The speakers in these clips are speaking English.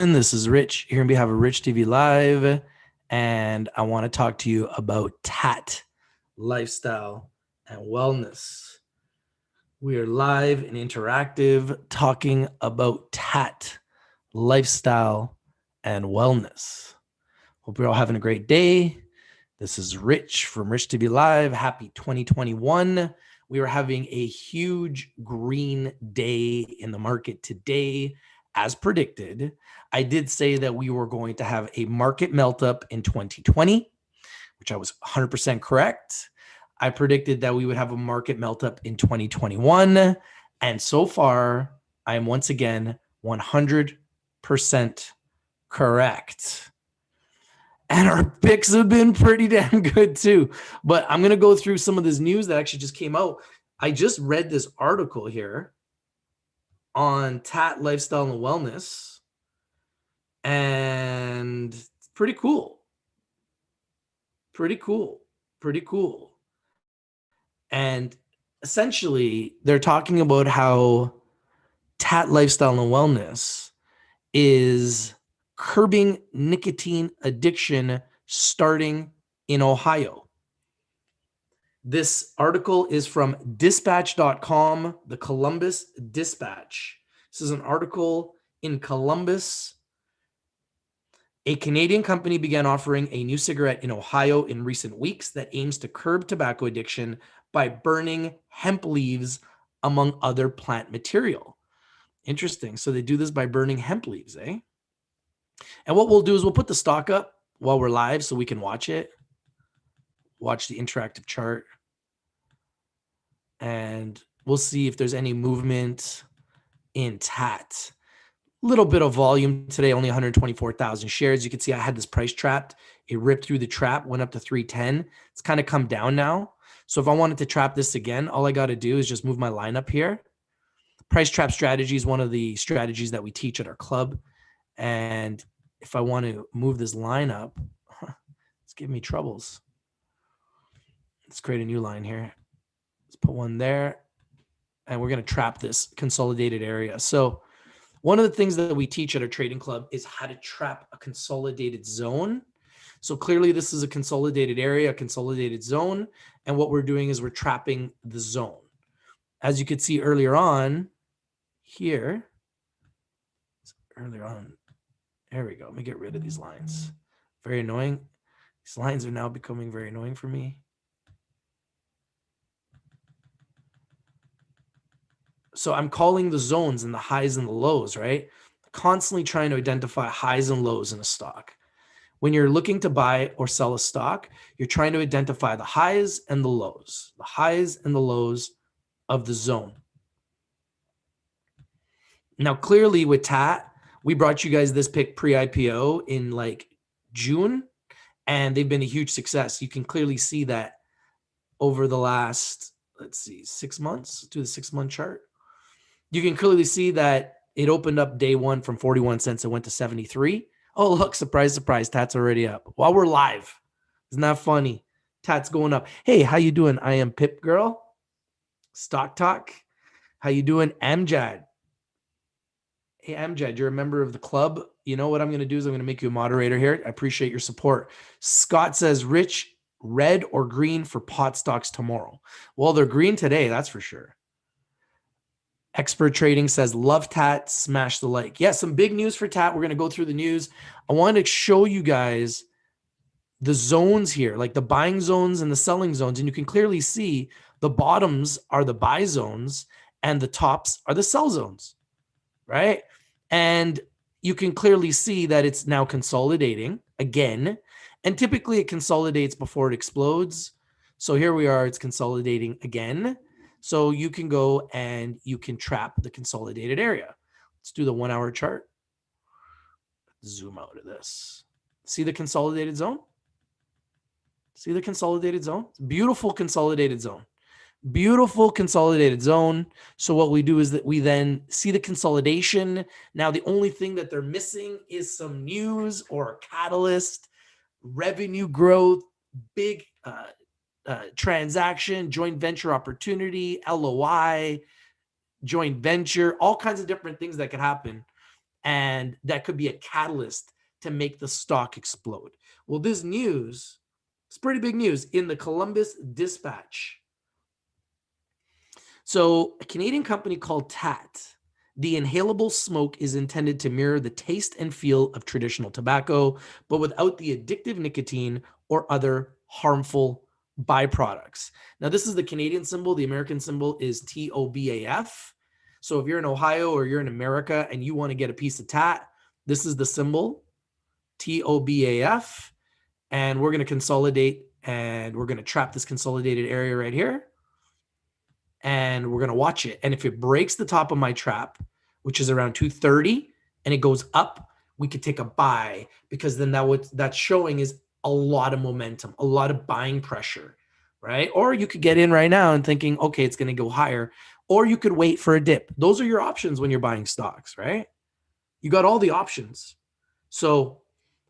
And this is Rich here on behalf of Rich TV Live, and I want to talk to you about TAAT, lifestyle and wellness. We are live and interactive talking about TAAT, lifestyle and wellness. Hope you're all having a great day. This is Rich from Rich TV Live. Happy 2021. We are having a huge green day in the market today. As predicted, I did say that we were going to have a market melt up in 2020, which I was 100% correct. I predicted that we would have a market melt up in 2021. And so far, I am once again 100% correct. And our picks have been pretty damn good too. But I'm going to go through some of this news that actually just came out. I just read this article here on TAAT Lifestyle and Wellness, and it's pretty cool. Pretty cool. Pretty cool. And essentially, they're talking about how TAAT Lifestyle and Wellness is curbing nicotine addiction starting in Ohio. This article is from dispatch.com, the Columbus Dispatch. This is an article in Columbus. A Canadian company began offering a new cigarette in Ohio in recent weeks that aims to curb tobacco addiction by burning hemp leaves, among other plant material. Interesting. So they do this by burning hemp leaves, eh? And what we'll do is we'll put the stock up while we're live so we can watch it. Watch the interactive chart. And we'll see if there's any movement in TAAT. Little bit of volume today, only 124,000 shares. You can see I had this price trapped. It ripped through the trap, went up to 310. It's kind of come down now. So if I wanted to trap this again, all I got to do is just move my line up here. Price trap strategy is one of the strategies that we teach at our club. And if I want to move this line up, it's giving me troubles. Let's create a new line here. Let's put one there. And we're going to trap this consolidated area. So one of the things that we teach at our trading club is how to trap a consolidated zone. So clearly this is a consolidated area, a consolidated zone. And what we're doing is we're trapping the zone. As you could see earlier on here, there we go. Let me get rid of these lines. Very annoying. These lines are now becoming very annoying for me. So I'm calling the zones and the highs and the lows, right? Constantly trying to identify highs and lows in a stock. When you're looking to buy or sell a stock, you're trying to identify the highs and the lows of the zone. Now, clearly with TAAT, we brought you guys this pick pre-IPO in like June, and they've been a huge success. You can clearly see that over the last, 6 months. Let's do the 6-month chart. You can clearly see that it opened up day one from 41 cents. It went to 73. Oh, look, surprise, surprise. TAAT's already up while we're live. Isn't that funny? TAAT's going up. Hey, how you doing? I am Pip Girl. Stock Talk. How you doing? Amjad. Hey, Amjad, you're a member of the club. You know what I'm going to do is I'm going to make you a moderator here. I appreciate your support. Scott says, Rich, red or green for pot stocks tomorrow? Well, they're green today, that's for sure. Expert Trading says, love TAAT, smash the like. Yeah, some big news for TAAT. We're going to go through the news. I want to show you guys the zones here, like the buying zones and the selling zones. And you can clearly see the bottoms are the buy zones and the tops are the sell zones, right? And you can clearly see that it's now consolidating again. And typically it consolidates before it explodes. So here we are, it's consolidating again. So you can go and you can trap the consolidated area. Let's do the 1 hour chart. Zoom out of this. See the consolidated zone? See the consolidated zone? Beautiful consolidated zone. Beautiful consolidated zone. So what we do is that we then see the consolidation. Now, the only thing that they're missing is some news or a catalyst, revenue growth, big transaction, joint venture opportunity, LOI, joint venture, all kinds of different things that could happen. and that could be a catalyst to make the stock explode. Well, this news, it's pretty big news in the Columbus Dispatch. So a Canadian company called TAAT, the inhalable smoke is intended to mirror the taste and feel of traditional tobacco, but without the addictive nicotine or other harmful byproducts. Now, this is the Canadian symbol. The American symbol is TOBAF. So if you're in Ohio or you're in America and you want to get a piece of TAAT, this is the symbol, TOBAF. And we're going to consolidate and we're going to trap this consolidated area right here. And we're going to watch it. And if it breaks the top of my trap, which is around 230, and it goes up, we could take a buy, because then that's showing is a lot of momentum, a lot of buying pressure, right? Or you could get in right now and thinking, okay, it's going to go higher, or you could wait for a dip. Those are your options when you're buying stocks, right? You got all the options. So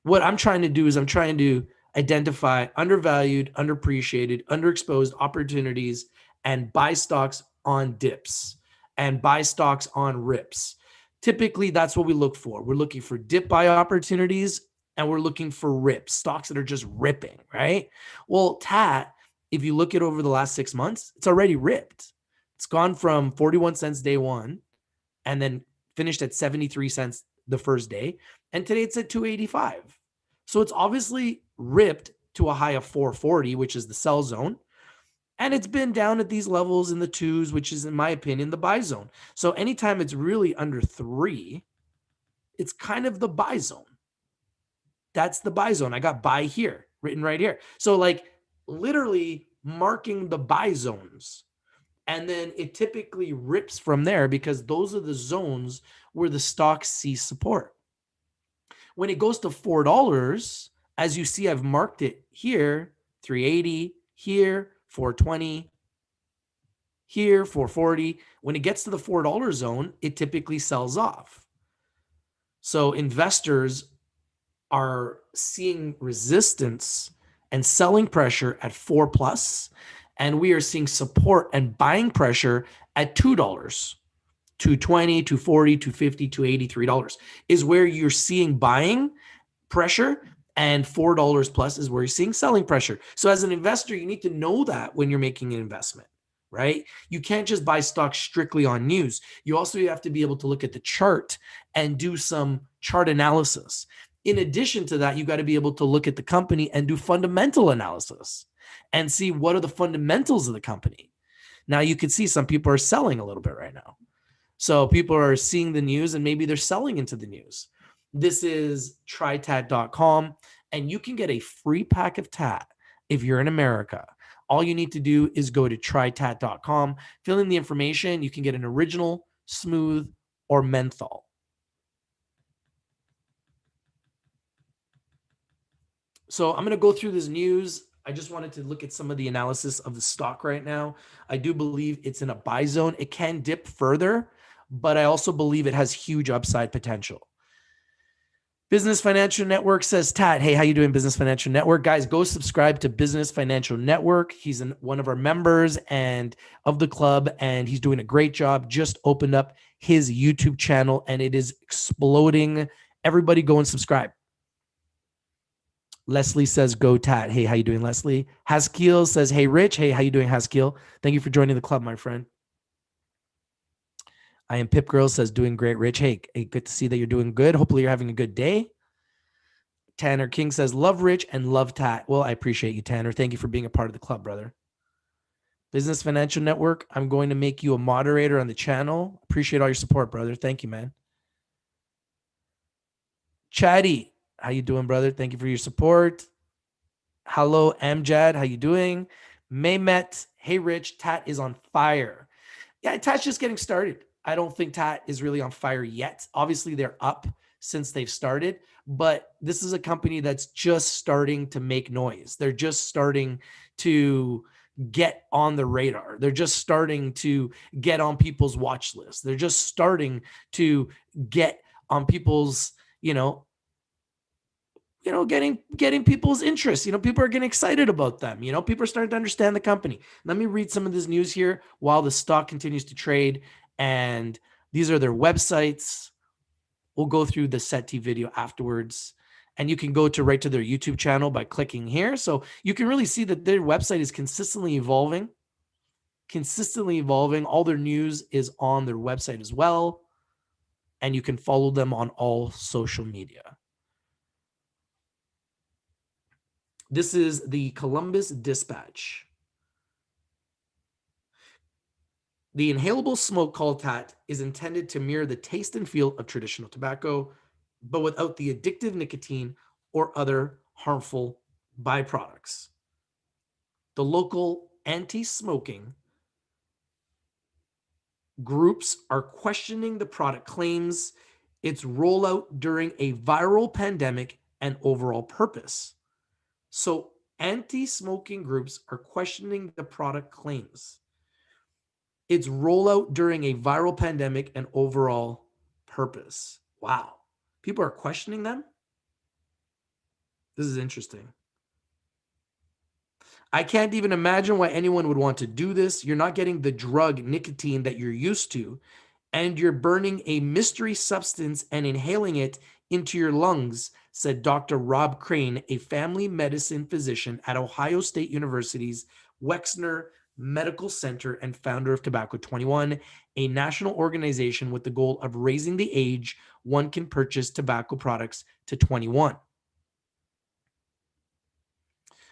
what I'm trying to do is I'm trying to identify undervalued, underappreciated, underexposed opportunities and buy stocks on dips and buy stocks on rips. Typically, that's what we look for. We're looking for dip buy opportunities and we're looking for rips, stocks that are just ripping, right? Well, TAAT, if you look at over the last 6 months, it's already ripped. It's gone from 41 cents day one and then finished at 73 cents the first day. And today it's at 285. So it's obviously ripped to a high of 440, which is the sell zone. And it's been down at these levels in the twos, which is, in my opinion, the buy zone. So anytime it's really under 3, it's kind of the buy zone. That's the buy zone. I got buy here, written right here. So like literally marking the buy zones. And then it typically rips from there because those are the zones where the stock sees support. When it goes to $4, as you see, I've marked it here, 380, here, 420, here, 440. When it gets to the $4 zone, it typically sells off. So investors are seeing resistance and selling pressure at 4 plus, and we are seeing support and buying pressure at $2, 220, 240, 250, 280, $3 is where you're seeing buying pressure, and $4 plus is where you're seeing selling pressure. So as an investor, you need to know that when you're making an investment, right? You can't just buy stocks strictly on news. You also have to be able to look at the chart and do some chart analysis. In addition to that, you got to be able to look at the company and do fundamental analysis and see what are the fundamentals of the company. Now you can see some people are selling a little bit right now. So people are seeing the news and maybe they're selling into the news. This is trytat.com, and you can get a free pack of TAAT if you're in America. All you need to do is go to trytat.com, fill in the information. You can get an original, smooth, or menthol. So I'm going to go through this news. I just wanted to look at some of the analysis of the stock right now. I do believe it's in a buy zone. It can dip further, but I also believe it has huge upside potential. Business Financial Network says, TAAT, hey, how you doing, Business Financial Network? Guys, go subscribe to Business Financial Network. He's one of our members and of the club, and he's doing a great job. Just opened up his YouTube channel, and it is exploding. Everybody go and subscribe. Leslie says, go TAAT. Hey, how you doing, Leslie? Haskiel says, hey, Rich. Hey, how you doing, Haskiel? Thank you for joining the club, my friend. I am Pip Girl says, doing great, Rich. Hey, good to see that you're doing good. Hopefully you're having a good day. Tanner King says, love Rich and love TAAT. Well, I appreciate you, Tanner. Thank you for being a part of the club, brother. Business Financial Network, I'm going to make you a moderator on the channel. Appreciate all your support, brother. Thank you, man. Chatty, how you doing, brother? Thank you for your support. Hello, Amjad. How you doing? Maymet, hey, Rich. TAAT is on fire. Yeah, TAAT's just getting started. I don't think TAAT is really on fire yet. Obviously, they're up since they've started, but this is a company that's just starting to make noise. They're just starting to get on the radar. They're just starting to get on people's watch list. They're just starting to get on people's, getting people's interest. People are getting excited about them. People are starting to understand the company. Let me read some of this news here while the stock continues to trade. And these are their websites. We'll go through the SETI video afterwards. And you can go right to their YouTube channel by clicking here. So you can really see that their website is consistently evolving. All their news is on their website as well. And you can follow them on all social media. This is the Columbus Dispatch. The inhalable smoke called TAAT is intended to mirror the taste and feel of traditional tobacco, but without the addictive nicotine or other harmful byproducts. The local anti-smoking groups are questioning the product claims, its rollout during a viral pandemic, and overall purpose. So anti-smoking groups are questioning the product claims, its rollout during a viral pandemic, and overall purpose. Wow. People are questioning them? This is interesting. I can't even imagine why anyone would want to do this. You're not getting the drug nicotine that you're used to, and you're burning a mystery substance and inhaling it into your lungs, said Dr. Rob Crane, a family medicine physician at Ohio State University's Wexner Medical Center and founder of Tobacco 21, a national organization with the goal of raising the age one can purchase tobacco products to 21.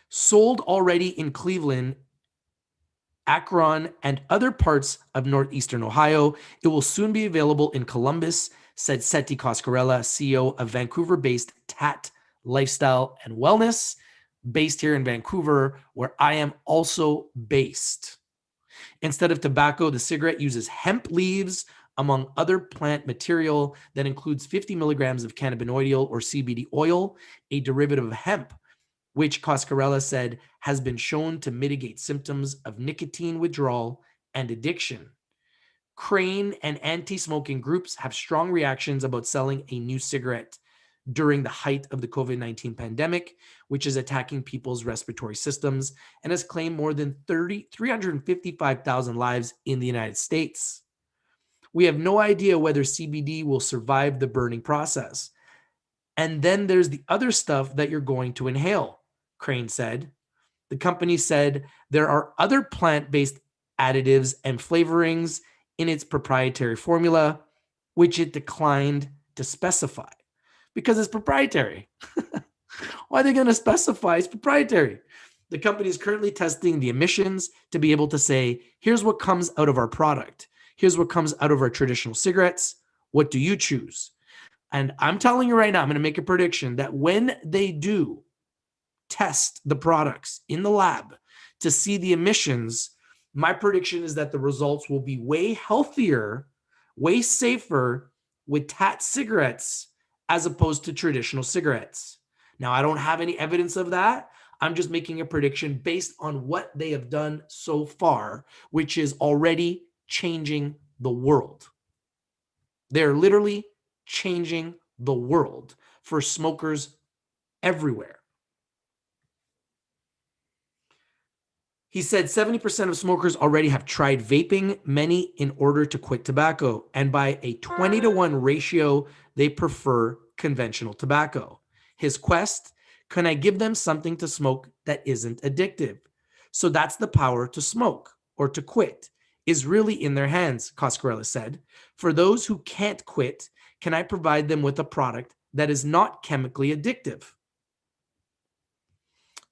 Sold already in Cleveland, Akron, and other parts of northeastern Ohio, it will soon be available in Columbus, said Seti Coscarella, CEO of Vancouver-based TAAT Lifestyle and Wellness, based here in Vancouver, where I am also based. Instead of tobacco, the cigarette uses hemp leaves, among other plant material that includes 50 milligrams of cannabinoidal or CBD oil, a derivative of hemp, which Coscarella said has been shown to mitigate symptoms of nicotine withdrawal and addiction. Crane and anti-smoking groups have strong reactions about selling a new cigarette during the height of the COVID-19 pandemic, which is attacking people's respiratory systems and has claimed more than 355,000 lives in the United States. We have no idea whether CBD will survive the burning process. And then there's the other stuff that you're going to inhale, Crane said. The company said there are other plant-based additives and flavorings in its proprietary formula, which it declined to specify because it's proprietary. Why are they going to specify it's proprietary? The company is currently testing the emissions to be able to say, here's what comes out of our product. Here's what comes out of our traditional cigarettes. What do you choose? And I'm telling you right now, I'm going to make a prediction that when they do test the products in the lab to see the emissions, my prediction is that the results will be way healthier, way safer with TAAT cigarettes as opposed to traditional cigarettes. Now, I don't have any evidence of that. I'm just making a prediction based on what they have done so far, which is already changing the world. They're literally changing the world for smokers everywhere. He said 70% of smokers already have tried vaping, many in order to quit tobacco, and by a 20-to-1 ratio, they prefer conventional tobacco. His quest, can I give them something to smoke that isn't addictive? So that's the power to smoke or to quit is really in their hands, Coscarella said. For those who can't quit, can I provide them with a product that is not chemically addictive?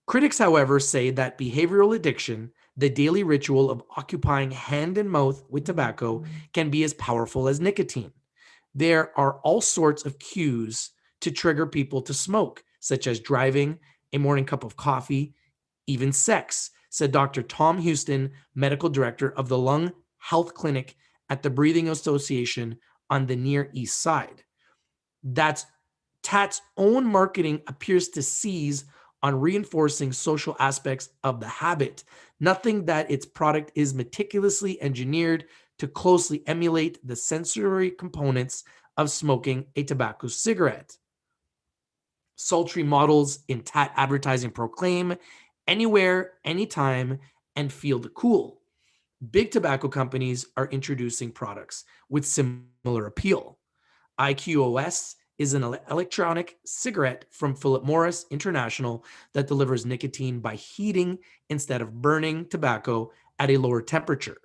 Critics, however, say that behavioral addiction, the daily ritual of occupying hand and mouth with tobacco, can be as powerful as nicotine. There are all sorts of cues to trigger people to smoke, such as driving, a morning cup of coffee, even sex, said Dr. Tom Houston, medical director of the Lung Health Clinic at the Breathing Association on the Near East Side. That's TAAT's own marketing appears to seize on reinforcing social aspects of the habit, nothing that its product is meticulously engineered to closely emulate the sensory components of smoking a tobacco cigarette. Sultry models in TAAT advertising proclaim anywhere, anytime, and feel the cool. Big tobacco companies are introducing products with similar appeal. IQOS is an electronic cigarette from Philip Morris International that delivers nicotine by heating instead of burning tobacco at a lower temperature,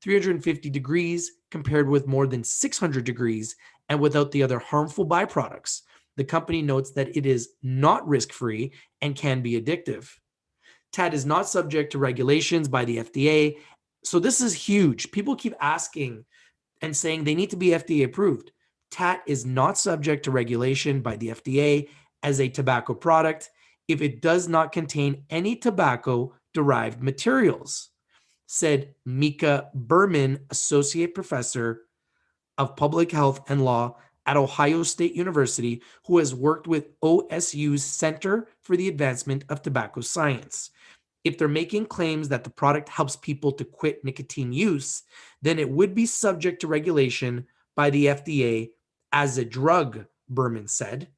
350 degrees compared with more than 600 degrees, and without the other harmful byproducts. The company notes that it is not risk-free and can be addictive. TAAT is not subject to regulations by the FDA. So this is huge. People keep asking and saying they need to be FDA approved. TAAT is not subject to regulation by the FDA as a tobacco product if it does not contain any tobacco-derived materials, said Mika Berman, Associate Professor of Public Health and Law at Ohio State University, who has worked with OSU's Center for the Advancement of Tobacco Science. If they're making claims that the product helps people to quit nicotine use, then it would be subject to regulation by the FDA as a drug, Berman said.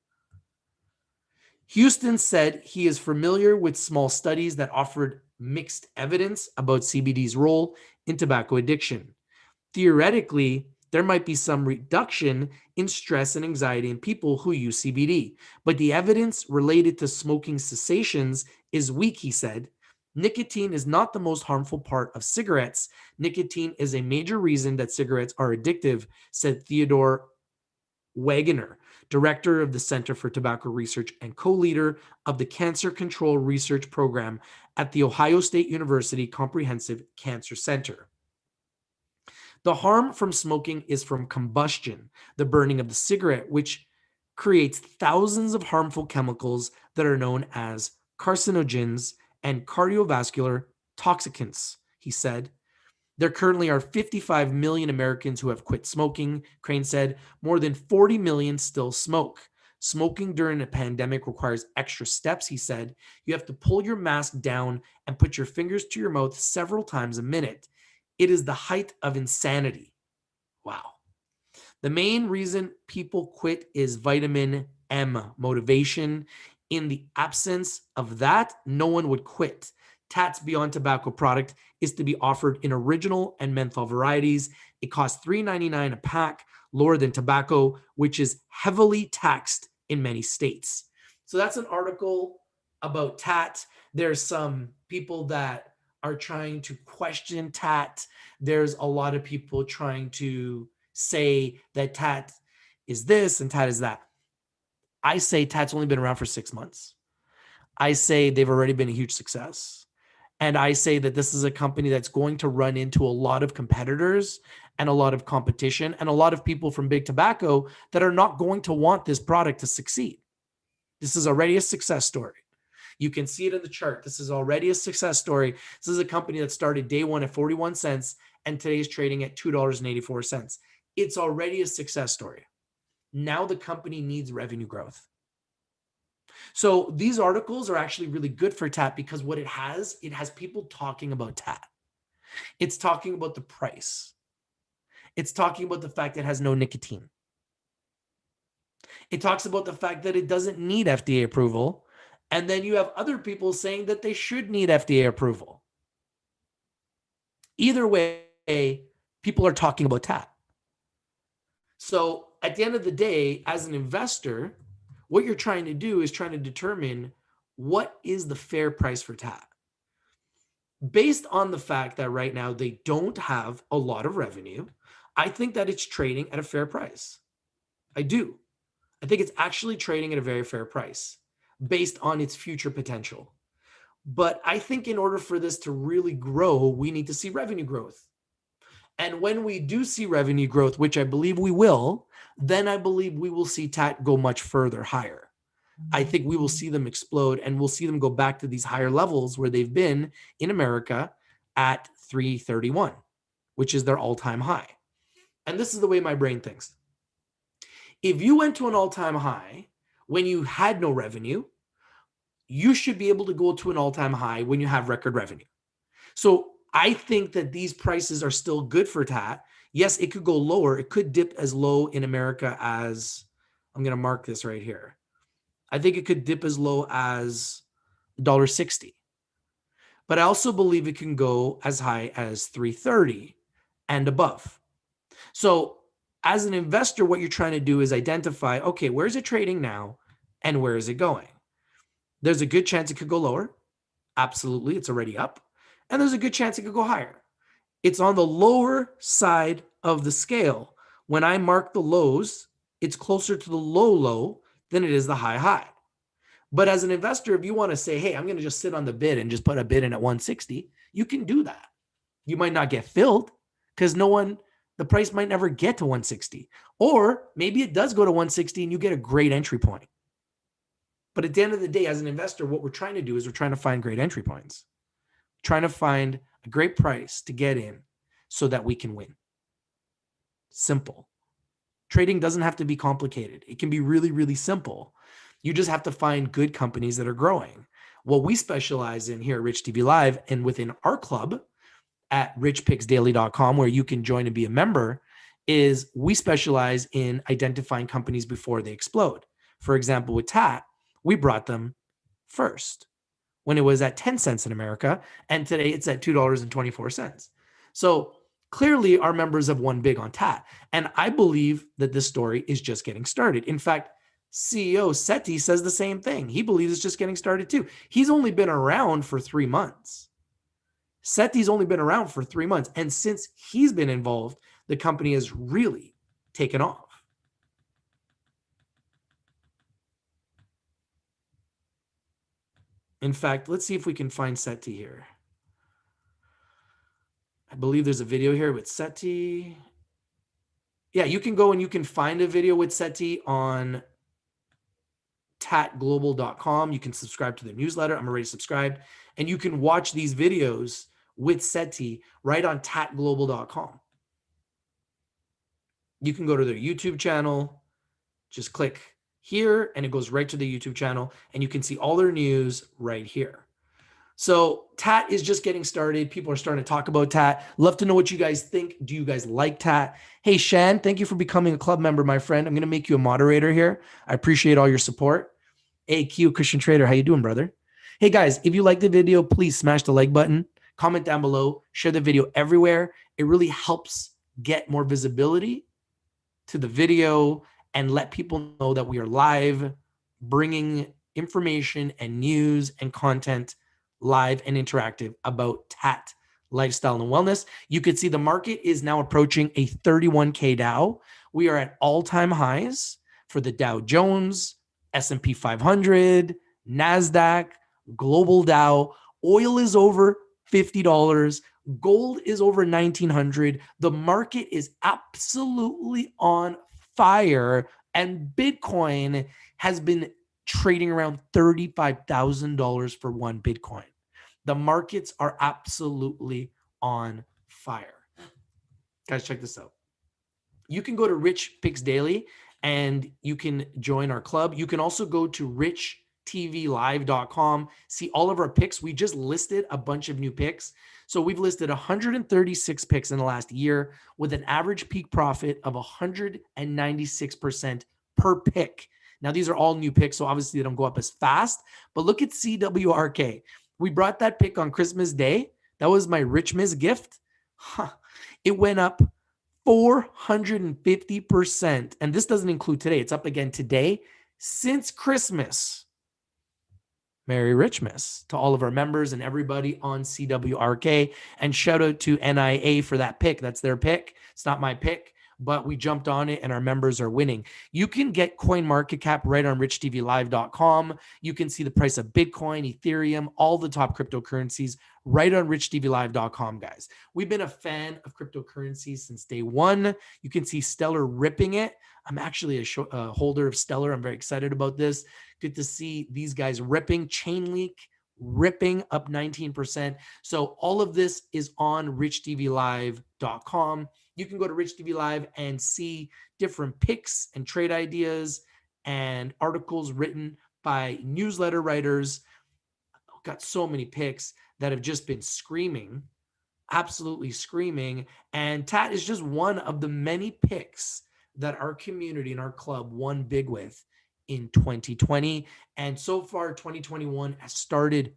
Houston said he is familiar with small studies that offered mixed evidence about CBD's role in tobacco addiction. Theoretically, there might be some reduction in stress and anxiety in people who use CBD, but the evidence related to smoking cessations is weak, he said. Nicotine is not the most harmful part of cigarettes. Nicotine is a major reason that cigarettes are addictive, said Theodore Wagoner, director of the Center for Tobacco Research and co-leader of the Cancer Control Research Program at the Ohio State University Comprehensive Cancer Center. The harm from smoking is from combustion, the burning of the cigarette, which creates thousands of harmful chemicals that are known as carcinogens and cardiovascular toxicants, he said. There currently are 55 million Americans who have quit smoking, Crane said. More than 40 million still smoke. Smoking during a pandemic requires extra steps, he said. You have to pull your mask down and put your fingers to your mouth several times a minute. It is the height of insanity. Wow. The main reason people quit is vitamin M, motivation. In the absence of that, no one would quit. TAAT's Beyond Tobacco product is to be offered in original and menthol varieties. It costs $3.99 a pack, lower than tobacco, which is heavily taxed in many states. So that's an article about TAAT. There's some people that are trying to question TAAT. There's a lot of people trying to say that TAAT is this and TAAT is that. I say TAAT's only been around for 6 months. I say they've already been a huge success. And I say that this is a company that's going to run into a lot of competitors and a lot of competition and a lot of people from big tobacco that are not going to want this product to succeed. This is already a success story. You can see it in the chart. This is already a success story. This is a company that started day one at 41 cents and today is trading at $2.84. It's already a success story. Now the company needs revenue growth. So these articles are actually really good for TAAT because what it has people talking about TAAT. It's talking about the price. It's talking about the fact that it has no nicotine. It talks about the fact that it doesn't need FDA approval. And then you have other people saying that they should need FDA approval. Either way, people are talking about TAAT. So at the end of the day, as an investor, what you're trying to do is trying to determine what is the fair price for TAAT. Based on the fact that right now they don't have a lot of revenue, I think that it's trading at a fair price. I do. I think it's actually trading at a very fair price based on its future potential. But I think in order for this to really grow, we need to see revenue growth. And when we do see revenue growth, which I believe we will, then I believe we will see TAAT go much further higher. I think we will see them explode and we'll see them go back to these higher levels where they've been in America at 331, which is their all-time high. And this is the way my brain thinks. If you went to an all-time high when you had no revenue, you should be able to go to an all-time high when you have record revenue. So I think that these prices are still good for TAAT. Yes, it could go lower. It could dip as low in America as, I'm going to mark this right here. I think it could dip as low as $1.60. But I also believe it can go as high as $3.30 and above. So As an investor, what you're trying to do is identify, okay, where's it trading now and where is it going? There's a good chance it could go lower. Absolutely, it's already up. And there's a good chance it could go higher. It's on the lower side of the scale. When I mark the lows, it's closer to the low than it is the high. But as an investor, if you want to say, hey, I'm going to just sit on the bid and just put a bid in at 160, you can do that. You might not get filled because the price might never get to 160. Or maybe it does go to 160 and you get a great entry point. But at the end of the day, as an investor, what we're trying to do is we're trying to find great entry points, trying to find a great price to get in so that we can win. Simple. Trading doesn't have to be complicated. It can be really, really simple. You just have to find good companies that are growing. What we specialize in here at Rich TV Live and within our club at richpicksdaily.com, where you can join and be a member, is we specialize in identifying companies before they explode. For example, with TAAT, we brought them first when it was at 10 cents in America, and today it's at $2.24. So clearly our members have won big on TAAT, and I believe that this story is just getting started. In fact, CEO Seti says the same thing. He believes it's just getting started too. He's only been around for 3 months. Seti's only been around for 3 months, and since he's been involved, the company has really taken off. In fact, let's see if we can find Seti here. I believe there's a video here with Seti. Yeah, you can go and you can find a video with Seti on taatglobal.com. You can subscribe to their newsletter. I'm already subscribed. And you can watch these videos with Seti right on taatglobal.com. You can go to their YouTube channel, just click here, and it goes right to the YouTube channel, and you can see all their news right here. So TAAT is just getting started. People are starting to talk about TAAT. Love to know what you guys think. Do you guys like TAAT? Hey, Shan, thank you for becoming a club member, my friend. I'm going to make you a moderator here. I appreciate all your support. Hey, Q, Christian Trader, how you doing, brother? Hey, guys, if you like the video, please smash the like button, comment down below, share the video everywhere. It really helps get more visibility to the video and let people know that we are live, bringing information and news and content live and interactive about TAAT lifestyle and wellness. You could see the market is now approaching a 31K Dow. We are at all-time highs for the Dow Jones, S&P 500, NASDAQ, Global Dow. Oil is over $50. Gold is over 1,900. The market is absolutely on fire, and Bitcoin has been trading around $35,000 for one Bitcoin. The markets are absolutely on fire. Guys, check this out. You can go to Rich Picks Daily and you can join our club. You can also go to richtvlive.com, see all of our picks. We just listed a bunch of new picks. So we've listed 136 picks in the last year with an average peak profit of 196% per pick. Now, these are all new picks, so obviously they don't go up as fast. But look at CWRK. We brought that pick on Christmas Day. That was my Rich Miss gift. It went up 450%. And this doesn't include today. It's up again today since Christmas. Merry Richmas to all of our members and everybody on CWRK. And shout out to NIA for that pick. That's their pick. It's not my pick, but we jumped on it and our members are winning. You can get coin market cap right on richtvlive.com. You can see the price of Bitcoin, Ethereum, all the top cryptocurrencies right on richtvlive.com, guys. We've been a fan of cryptocurrencies since day one. You can see Stellar ripping it. I'm actually a holder of Stellar. I'm very excited about this. Good to see these guys ripping. Chainlink ripping up 19%. So all of this is on richtvlive.com. You can go to Rich TV Live and see different picks and trade ideas and articles written by newsletter writers. I've got so many picks that have just been screaming, absolutely screaming. And TAAT is just one of the many picks that our community and our club won big with in 2020. And so far, 2021 has started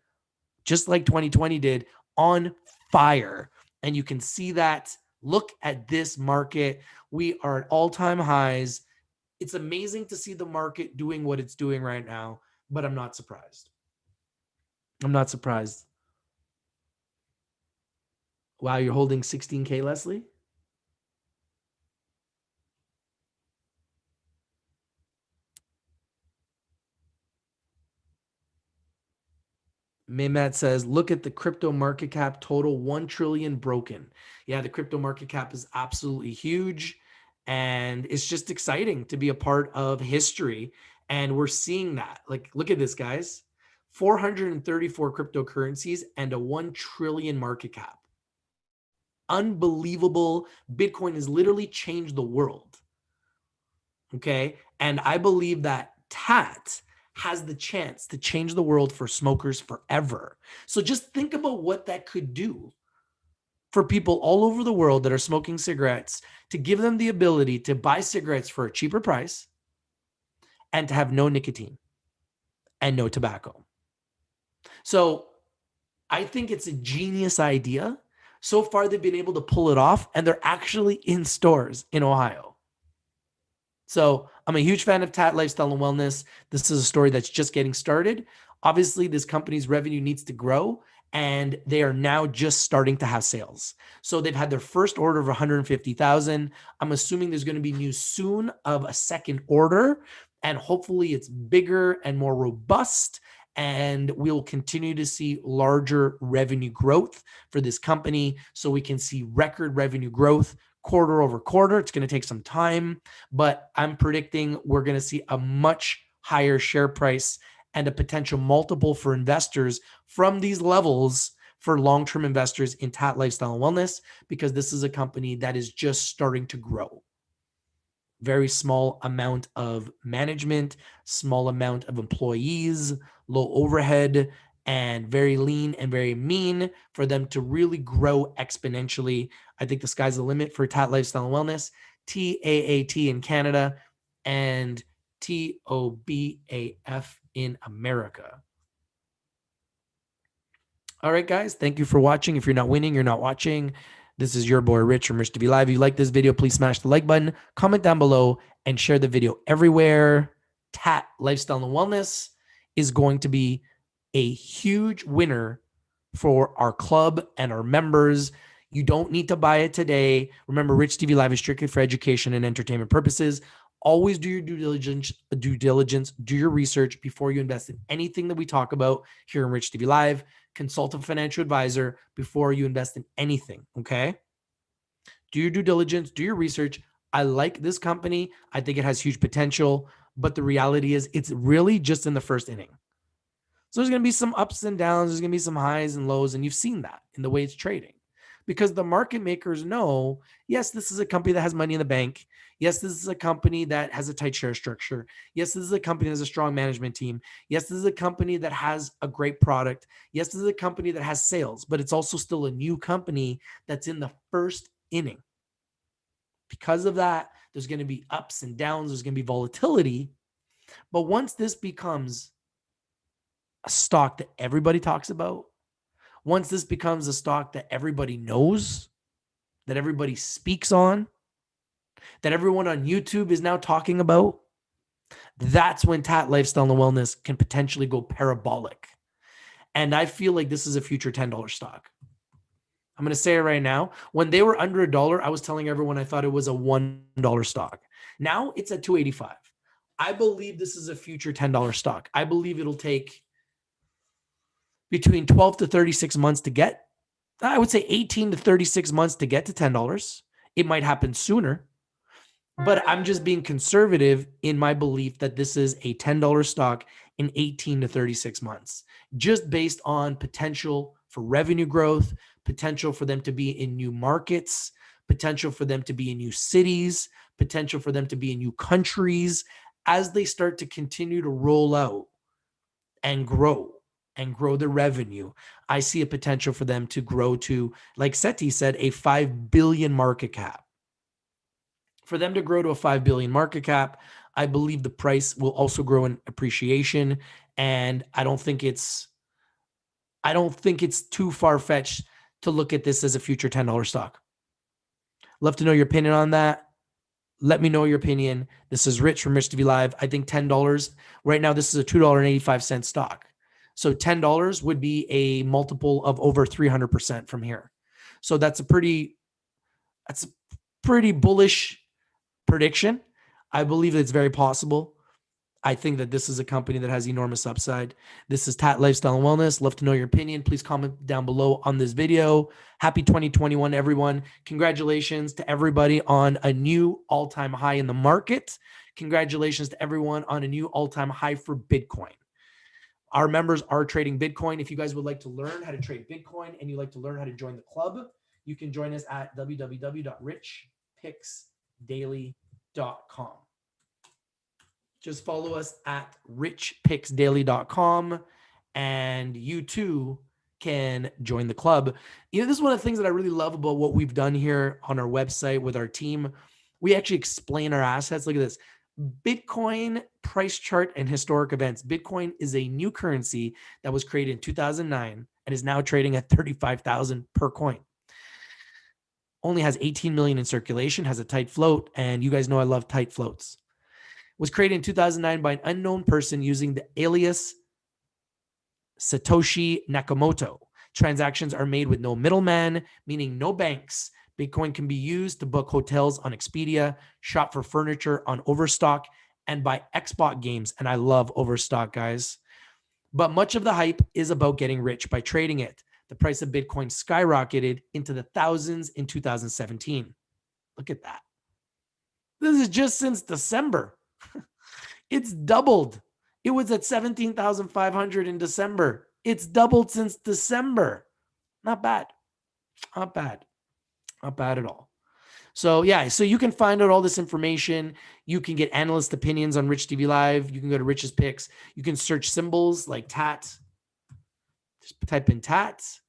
just like 2020 did, on fire. And you can see that Look at this market. We are at all-time highs. It's amazing to see the market doing what it's doing right now, but I'm not surprised. I'm not surprised. Wow, you're holding 16K, Leslie? Maymat says, look at the crypto market cap total, 1 trillion broken. Yeah, the crypto market cap is absolutely huge. And it's just exciting to be a part of history. And we're seeing that. Like, look at this, guys. 434 cryptocurrencies and a 1 trillion market cap. Unbelievable. Bitcoin has literally changed the world. Okay. And I believe that TAAT has the chance to change the world for smokers forever. So just think about what that could do for people all over the world that are smoking cigarettes, to give them the ability to buy cigarettes for a cheaper price and to have no nicotine and no tobacco. So I think it's a genius idea. So far, they've been able to pull it off, and they're actually in stores in Ohio. So I'm a huge fan of TAAT Lifestyle and Wellness. This is a story that's just getting started. Obviously, this company's revenue needs to grow, and they are now just starting to have sales. So they've had their first order of 150,000. I'm assuming there's going to be news soon of a second order, and hopefully it's bigger and more robust, and we'll continue to see larger revenue growth for this company, so we can see record revenue growth quarter over quarter. It's going to take some time, but I'm predicting we're going to see a much higher share price and a potential multiple for investors from these levels for long-term investors in TAAT Lifestyle and Wellness, because this is a company that is just starting to grow. Very small amount of management, small amount of employees, low overhead, and very lean and very mean for them to really grow exponentially. I think the sky's the limit for TAAT Lifestyle and Wellness, TAAT in Canada, and TOBAF in America. All right, guys, thank you for watching. If you're not winning, you're not watching. This is your boy Rich from Rich TV Live. If you like this video, please smash the like button, comment down below, and share the video everywhere. TAAT Lifestyle and Wellness is going to be a huge winner for our club and our members. You don't need to buy it today. Remember, Rich TV Live is strictly for education and entertainment purposes. Always do your due diligence, do your research before you invest in anything that we talk about here in Rich TV Live. Consult a financial advisor before you invest in anything, okay? Do your due diligence, do your research. I like this company. I think it has huge potential, but the reality is it's really just in the first inning. So there's going to be some ups and downs. There's going to be some highs and lows, and you've seen that in the way it's trading. Because the market makers know, yes, this is a company that has money in the bank. Yes, this is a company that has a tight share structure. Yes, this is a company that has a strong management team. Yes, this is a company that has a great product. Yes, this is a company that has sales, but it's also still a new company that's in the first inning. Because of that, there's going to be ups and downs. There's going to be volatility. But once this becomes a stock that everybody talks about, once this becomes a stock that everybody knows, that everybody speaks on, that everyone on YouTube is now talking about, that's when TAAT Lifestyle and Wellness can potentially go parabolic. And I feel like this is a future $10 stock. I'm going to say it right now. When they were under $1, I was telling everyone I thought it was a $1 stock. Now it's at $2.85. I believe this is a future $10 stock. I believe it'll take between 12 to 36 months to get, I would say 18 to 36 months to get to $10. It might happen sooner, but I'm just being conservative in my belief that this is a $10 stock in 18 to 36 months, just based on potential for revenue growth, potential for them to be in new markets, potential for them to be in new cities, potential for them to be in new countries as they start to continue to roll out and grow the revenue. I see a potential for them to grow to, like Seti said, a 5 billion market cap. For them to grow to a 5 billion market cap, I believe the price will also grow in appreciation. And I don't think it's too far-fetched to look at this as a future $10 stock. Love to know your opinion on that. Let me know your opinion. This is Rich from Rich TV Live. I think $10 right now. This is a $2.85 stock. So $10 would be a multiple of over 300% from here. So that's a pretty bullish prediction. I believe that it's very possible. I think that this is a company that has enormous upside. This is TAAT Lifestyle and Wellness. Love to know your opinion. Please comment down below on this video. Happy 2021, everyone. Congratulations to everybody on a new all-time high in the market. Congratulations to everyone on a new all-time high for Bitcoin. Our members are trading Bitcoin. If you guys would like to learn how to trade Bitcoin and you'd like to learn how to join the club, you can join us at www.richpicksdaily.com. Just follow us at richpicksdaily.com and you too can join the club. You know, this is one of the things that I really love about what we've done here on our website with our team. We actually explain our assets. Look at this. Bitcoin price chart and historic events. Bitcoin is a new currency that was created in 2009 and is now trading at 35,000 per coin. Only has 18 million in circulation, has a tight float, and you guys know I love tight floats. Was created in 2009 by an unknown person using the alias Satoshi Nakamoto. Transactions are made with no middleman, meaning no banks. Bitcoin can be used to book hotels on Expedia, shop for furniture on Overstock, and buy Xbox games. And I love Overstock, guys. But much of the hype is about getting rich by trading it. The price of Bitcoin skyrocketed into the thousands in 2017. Look at that. This is just since December. It's doubled. It was at 17,500 in December. It's doubled since December. Not bad. Not bad. Not bad at all. So yeah, so you can find out all this information. You can get analyst opinions on Rich TV Live. You can go to Rich's Picks. You can search symbols like TAAT. Just type in TAAT.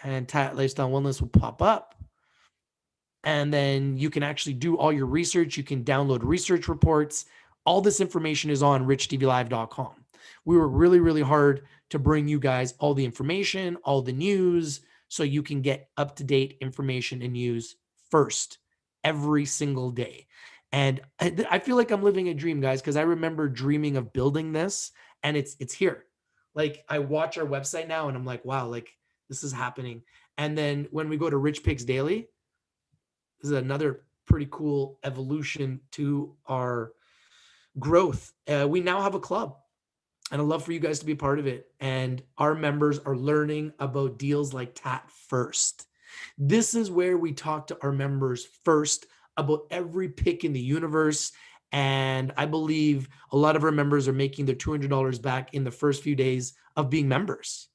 And TAAT Lifestyle Wellness will pop up. And then you can actually do all your research. You can download research reports. All this information is on richtvlive.com. We were really, really hard to bring you guys all the information, all the news, so you can get up-to-date information and news first every single day. And I feel like I'm living a dream, guys, because I remember dreaming of building this, and it's here. Like, I watch our website now, and I'm like, wow, like, this is happening. And then when we go to Rich Picks Daily, this is another pretty cool evolution to our growth. We now have a club, and I'd love for you guys to be part of it. And our members are learning about deals like TAAT first. This is where we talk to our members first about every pick in the universe. And I believe a lot of our members are making their $200 back in the first few days of being members.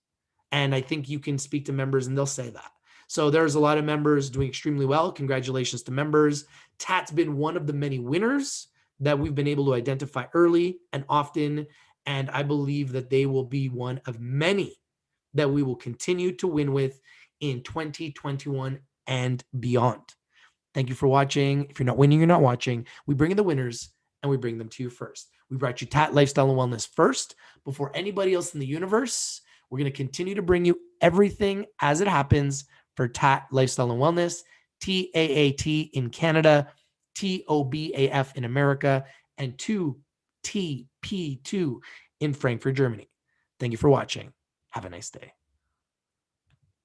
And I think you can speak to members and they'll say that. So there's a lot of members doing extremely well. Congratulations to members. TAAT's been one of the many winners that we've been able to identify early and often. And I believe that they will be one of many that we will continue to win with in 2021 and beyond. Thank you for watching. If you're not winning, you're not watching. We bring in the winners and we bring them to you first. We brought you TAAT Lifestyle and Wellness first before anybody else in the universe. We're going to continue to bring you everything as it happens for TAAT Lifestyle and Wellness, TAAT in Canada, TOBAF in America, and 2TP2 in Frankfurt, Germany. Thank you for watching. Have a nice day.